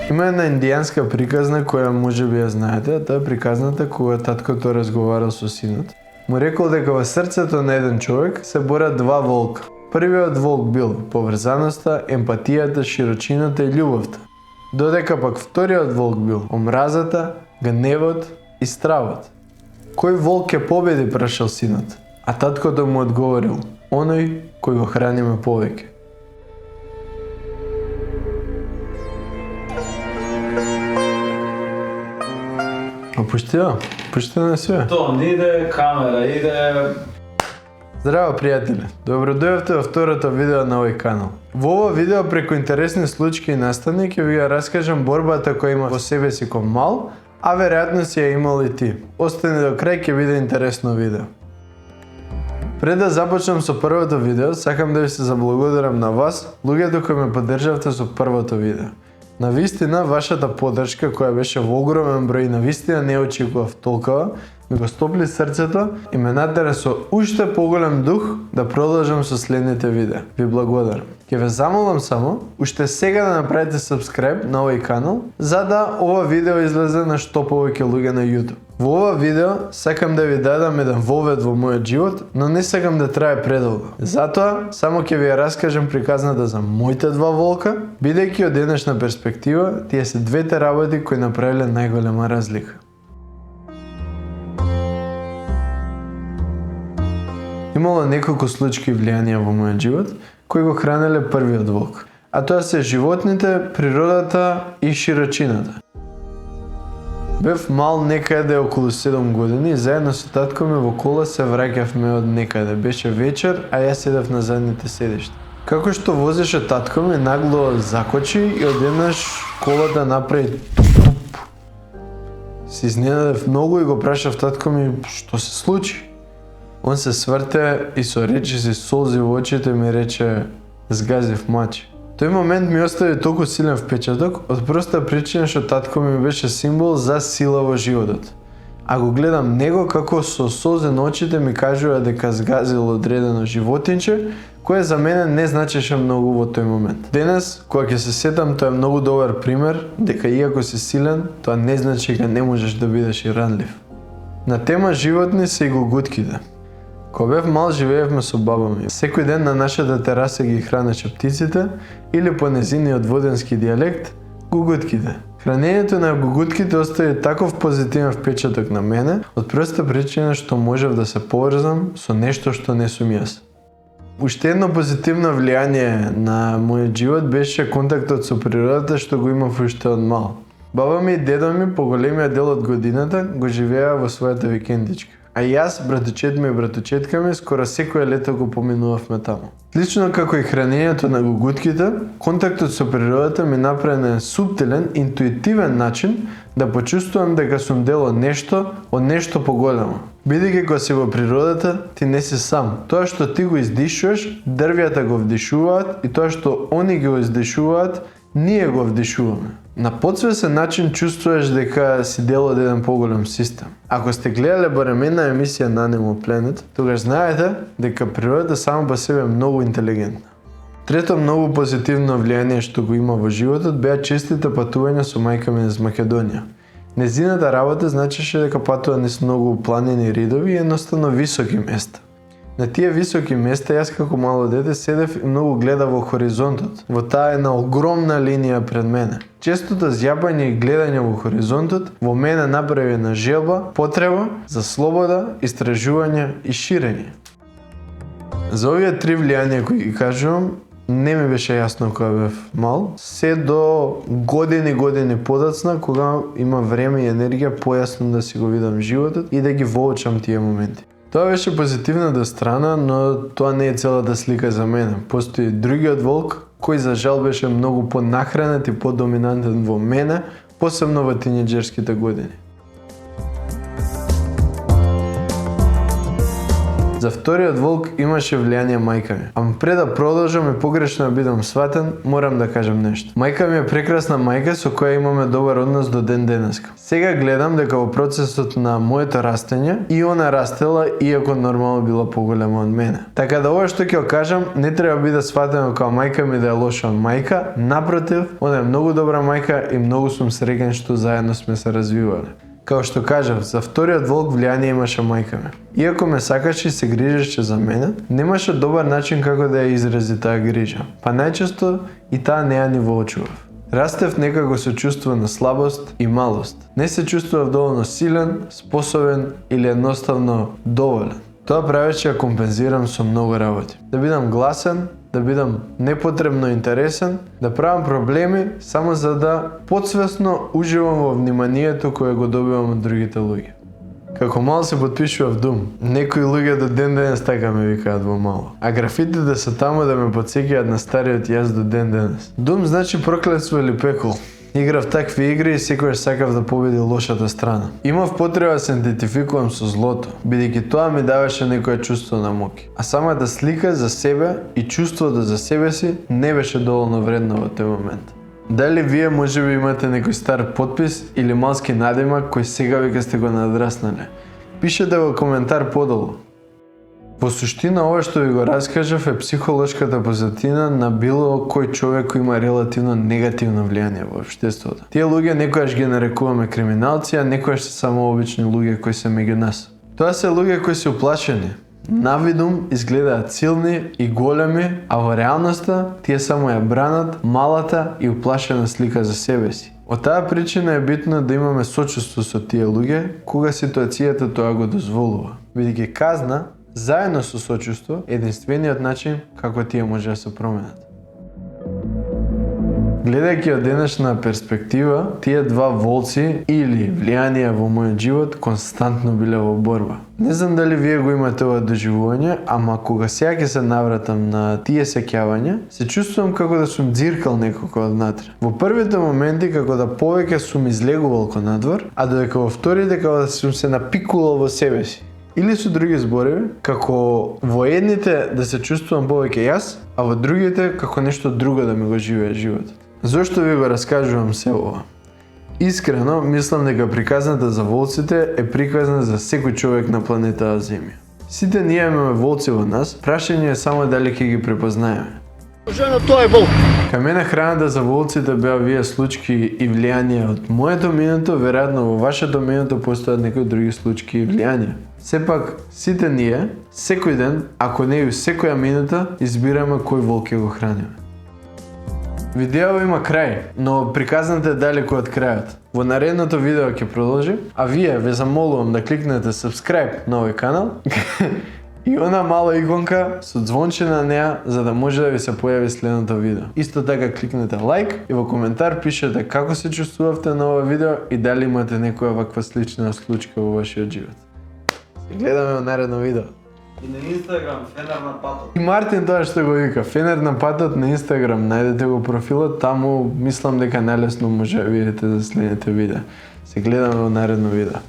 Има една индијанска приказна која можеби ја знаете, таа е приказната кога таткото разговарал со синот. Му рекол дека во срцето на еден човек се борат два волка. Првиот волк бил поврзаноста, емпатијата, широчината и љубовта. Додека пак вториот волк бил омразата, гневот и стравот. Кој волк ќе победи, прашал синот, а таткото му одговорил, оној кој го храниме повеќе. Пушти на све. Тон иде, камера иде. Здраво, пријатели! Добро дојавте во второто видео на овој канал. Во ова видео преку интересни случаи и настани ќе ви ја раскажам борбата која има во себе си кон мал, а веројатно си ја имал и ти. Остани до крај, ќе биде интересно видео. Пред да започнам со првото видео, сакам да ви се заблагодарам на вас, луѓето кои ме поддржавте со првото видео. Навистина, вашата поддршка која беше во огромен број, навистина не очекував толкова, ми го стопли срцето и ме натера со уште поголем дух да продолжам со следните видеа. Ви благодарам. Ќе ве замолам само уште сега да направите subscribe на овој канал, за да ова видео излезе на што повеќе луѓе на YouTube. Во ова видео сакам да ви дадам еден вовед во мојот живот, но не сакам да трае предолго. Затоа само ќе ви ја раскажам приказната за моите два волка, бидејќи од денешна перспектива тие се двете работи кои направиле најголема разлика. Имало неколку случаи влијанија во мојот живот кои го хранеле првиот волк, а тоа се животните, природата и широчината. Бев мал некаде околу 7 години и заедно со татко ми во кола се враќавме од некаде. Беше вечер, а јас седев на задните седишта. Како што возеше татко ми, нагло закочи и одеднаш колата направи туп. Се изненадев многу и го прашав татко ми што се случи. Он се сврте и со речиси солзи во очите ми рече згазив мач. Тој момент ми остави толку силен впечаток од проста причина што татко ми беше символ за сила во животот. А го гледам него како со солзи на очите ми кажува дека згазил одредено животинче, кое за мене не значеше многу во тој момент. Денес, кога ќе се сетам, тоа е многу добар пример дека иако си силен, тоа не значи дека не можеш да бидеш и ранлив. На тема животни се и гугутките. Кога бев мал, живеевме со баба ми. Секој ден на нашата тераса ги хранеше птиците или по незиниот воденски дијалект гугутките. Хранењето на гугутките остави таков позитивен впечаток на мене од проста причина што можев да се поврзам со нешто што не сум јас. Уште едно позитивно влијание на мојот живот беше контактот со природата што го имав уште од мал. Баба ми и дедо ми по големиот дел од годината го живеа во својата викендичка. А јас, братучет ми и братучетка ми, скоро секој лето го поминувавме таму. Слично како и хранењето на гугутките, контактот со природата ми направи на суптилен, интуитивен начин да почувствувам дека сум дел од нешто поголемо. Бидејќи кога си во природата, ти не си сам. Тоа што ти го издишуваш, дрвјата го вдишуваат и тоа што они го издишуваат, ние го вдишуваме. На подсвесен начин чувствуваш дека си дел од еден поголем систем. Ако сте гледале барем една емисија на Animal Planet, тогаш знаете дека природата само по себе е многу интелигентна. Трето многу позитивно влијание што го има во животот беа честите патувања со мајка ми низ Македонија. Незината работа значеше дека патува низ многу планини ридови и едноставно високи места. На тие високи места јас како мало дете седев и многу гледав во хоризонтот, во таа една огромна линија пред мене. Честото зјапање и гледање во хоризонтот во мене направи една желба, потреба за слобода, истражување и ширење. За овие три влијанија кои ги кажувам, не ми беше јасно кога бев мал, се до години подоцна, кога има време и енергија појасно да си го видам животот и да ги воочам тие моменти. Тоа беше позитивната страна, но тоа не е целата слика за мене. Постои другиот волк, кој за жал беше многу понахранет и подоминантен во мене, посебно во тинеџерските години. За вториот волк имаше влијание мајка ми. Ама пред да продолжам и погрешно да бидам сватен, морам да кажам нешто. Мајка ми е прекрасна мајка со која имаме добар однос до ден денеска. Сега гледам дека во процесот на моето растење и она растела иако нормално била поголема од мене. Така да ова што ќе кажам не треба биде сватено како мајка ми да е лоша мајка, напротив, она е многу добра мајка и многу сум среќен што заедно сме се развивале. Као што кажав, за вториот волк влијание имаше мајка ми. Иако ме сакаше и се грижеше за мене, немаше добар начин како да ја изрази таа грижа. Па најчесто и таа не ја ни воочував. Растев некако со чувство на слабост и малост. Не се чувствував доволно силен, способен или едноставно доволен. Тоа правеше да компензирам со многу работи. Да бидам гласен, да бидам непотребно интересен, да правам проблеми само за да подсвесно уживам во вниманието кое го добивам од другите луѓе. Како мал се потпишував Дум. Некои луѓе до ден денес така ме викаат во мало. А графитите се таму да ме потсеќаат на стариот јас до ден денес. Дум значи проклетство или пекол. Играв такви игри и секојаш сакав да победи лошата страна. Имав потреба да се идентификувам со злото, бидејќи тоа ми даваше некое чувство на моќ. А самата слика за себе и чувството за себе си не беше доволно вредно во тој момент. Дали вие можеби имате некој стар подпис или малски надимак кој сега веќе сте го надраснале? Пишете во коментар подолу. Во суштина ова што ви го раскажав е психолошката позадина на било кој човек кој има релативно негативно влијание во општеството. Тие луѓе некојаш ги нарекуваме криминалци, а некојаш се само обични луѓе кои се меѓу нас. Тоа се луѓе кои се уплашени. Навидум изгледаат силни и големи, а во реалноста тие само ја бранат малата и уплашена слика за себе си. Од таа причина е битно да имаме сочувство со тие луѓе кога ситуацијата тоа го дозволува, бидејќи казна заедно со сочувство е единствениот начин како тие може да се променат. Гледајќи од денешна перспектива, тие два волци или влијанија во мојот живот константно биле во борба. Не знам дали вие го имате ова доживување, ама кога сега ќе се навратам на тие сеќавања, се чувствувам како да сум дзиркал некако однатре. Во првите моменти како да повеќе сум излегувал кон надвор, а додека во вторите како да сум се напикувал во себе си. Или со други зборови, како во едните да се чувствувам повеќе јас, а во другите како нешто друго да ми го живее животот. Зошто ви го раскажувам се ова? Искрено, мислам дека приказната за волците е приказна за секој човек на планетата Земја. Сите ние имаме волци во нас, прашање е само дали ќе ги препознаеме. Жена, тоа е волк. Кај мене храната за волците беа вие случки и влијанија од моето минуто, веројатно во вашето минуто постојат некои други случки и влијанија. Сепак, сите ние, секој ден, ако не и секоја минута, избираме кој волк ќе го храниме. Видео има крај, но приказната е далеку од крајот. Во наредното видео ќе продолжим, а вие ве замолувам да кликнете subscribe на овој канал и она мала иконка со звонче на неа за да може да ви се појави следното видео. Исто така кликнете лайк и во коментар пишете како се чувствувавте на ова видео и дали имате некоја ваква слична случка во вашиот живот. Се гледаме во наредно видео. И на Инстаграм Фенер на патот. И Мартин тоа што го вика, Фенер на патот на Инстаграм, најдете го профилот, таму мислам дека најлесно може да видите за следните видеа. Се гледаме во наредно видео.